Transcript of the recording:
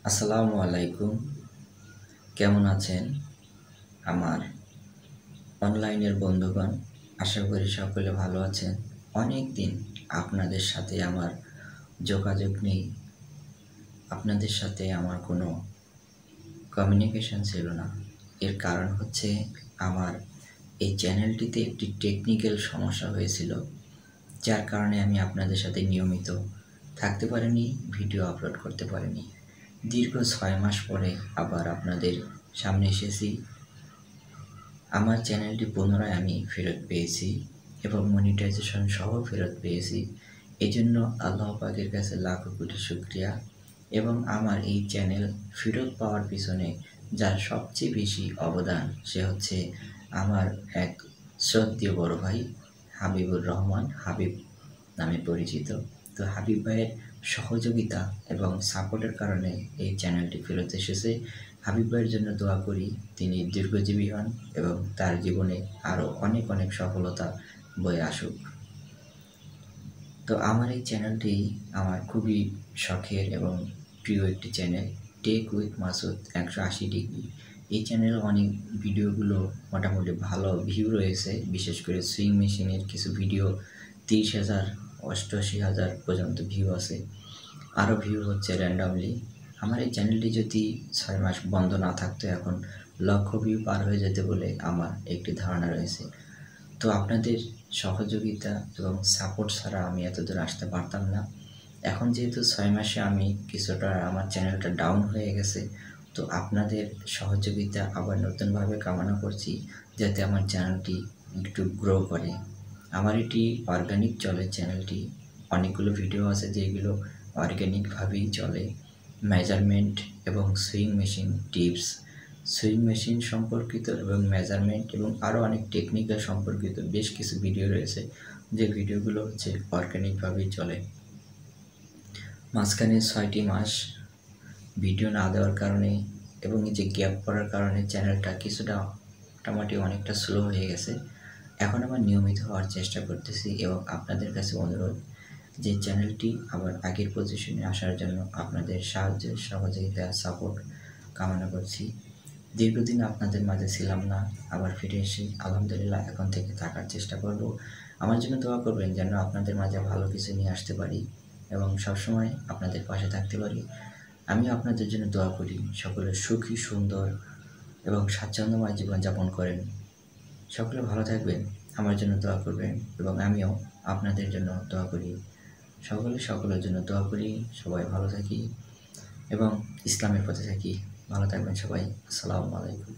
আসসালামু আলাইকুম। কেমন আছেন আমার অনলাইনের বন্ধুগণ? আশা করি সকলে ভালো আছেন। অনেক দিন আপনাদের সাথে আমার যোগাযোগ নেই। আপনাদের সাথে আমার কোনো কমিউনিকেশন ছিল না। এর কারণ হচ্ছে আমার এই চ্যানেলটিতে একটি টেকনিক্যাল সমস্যা হয়েছিল, যার কারণে আমি আপনাদের সাথে নিয়মিত থাকতে পারিনি, ভিডিও আপলোড করতে পারিনি। দীর্ঘ ৬ মাস পরে আবার আপনাদের সামনে এসেছি। আমার চ্যানেলটি পুনরায় আমি ফেরত পেয়েছি এবং মনিটাইজেশন সহ ফেরত পেয়েছি। এজন্য আল্লাহ পাকের কাছে লাখো কোটি শুকরিয়া। এবং আমার এই চ্যানেল ফেরত পাওয়ার পিছনে যার সবচেয়ে বেশি অবদান, সে হচ্ছে আমার এক শ্রদ্ধেয় বড় ভাই হাবিবুর রহমান, হাবিব নামে পরিচিত। তো হাবিব ভাইয়ের সহযোগিতা এবং সাপোর্টের কারণে এই চ্যানেলটি ফেরত এসেছে। হাবিব ভাইয়ের জন্য দোয়া করি তিনি দীর্ঘজীবী হন এবং তার জীবনে আরও অনেক অনেক সফলতা বয়ে আসুক। তো আমার এই চ্যানেলটি আমার খুবই শখের এবং প্রিয় একটি channel, tech with Masud 180 degree. এই চ্যানেলে অনেক ভিডিওগুলো মোটামুটি ভালো ভিউ রয়েছে, বিশেষ করে সুইং মেশিনের কিছু ভিডিও 30,000 88,000 পর্যন্ত ভিউ আছে। আরও ভিউ হচ্ছে র্যান্ডামলি। আমার এই চ্যানেলটি যদি 6 মাস বন্ধ না থাকতো, এখন লক্ষ ভিউ পার হয়ে যেতে বলে আমার একটি ধারণা রয়েছে। তো আপনাদের সহযোগিতা এবং সাপোর্ট ছাড়া আমি এতদূর আসতে পারতাম না। এখন যেহেতু 6 মাসে আমি কিছুটা আমার চ্যানেলটা ডাউন হয়ে গেছে, তো আপনাদের সহযোগিতা আবার নতুনভাবে কামনা করছি, যাতে আমার চ্যানেলটি একটু গ্রো করে। আমার এটি অর্গানিক চলে চ্যানেলটি। অনেকগুলো ভিডিও আছে যেগুলো অর্গানিকভাবেই চলে। মেজারমেন্ট এবং sewing machine tips, sewing machine সম্পর্কিত এবং মেজারমেন্ট এবং আরও অনেক টেকনিক্যাল সম্পর্কিত বেশ কিছু ভিডিও রয়েছে, যে ভিডিওগুলো হচ্ছে অর্গানিকভাবেই চলে। মাঝখানে 6টি মাস ভিডিও না দেওয়ার কারণে এবং এই যে গ্যাপ পড়ার কারণে চ্যানেলটা কিছুটা মোটামুটি অনেকটা স্লো হয়ে গেছে। এখন আবার নিয়মিত হওয়ার চেষ্টা করতেছি এবং আপনাদের কাছে অনুরোধ যে চ্যানেলটি আবার আগের পজিশনে আসার জন্য আপনাদের সাহায্য, সহযোগিতা, সাপোর্ট কামনা করছি। দীর্ঘদিন আপনাদের মাঝে ছিলাম না, আবার ফিরে এসে আলহামদুলিল্লাহ এখন থেকে থাকার চেষ্টা করব। আমার জন্য দোয়া করবেন যেন আপনাদের মাঝে ভালো কিছু নিয়ে আসতে পারি এবং সবসময় আপনাদের পাশে থাকতে পারি। আমিও আপনাদের জন্য দোয়া করি সকলে সুখী, সুন্দর এবং স্বাচ্ছন্দ্যময় জীবনযাপন করেন। সকলে ভালো থাকবেন, আমার জন্য দোয়া করবেন এবং আমিও আপনাদের জন্য দোয়া করি। সকলের জন্য দোয়া করি, সবাই ভালো থাকি এবং ইসলামের পথে থাকি। ভালো থাকবেন সবাই। আসসালামু আলাইকুম।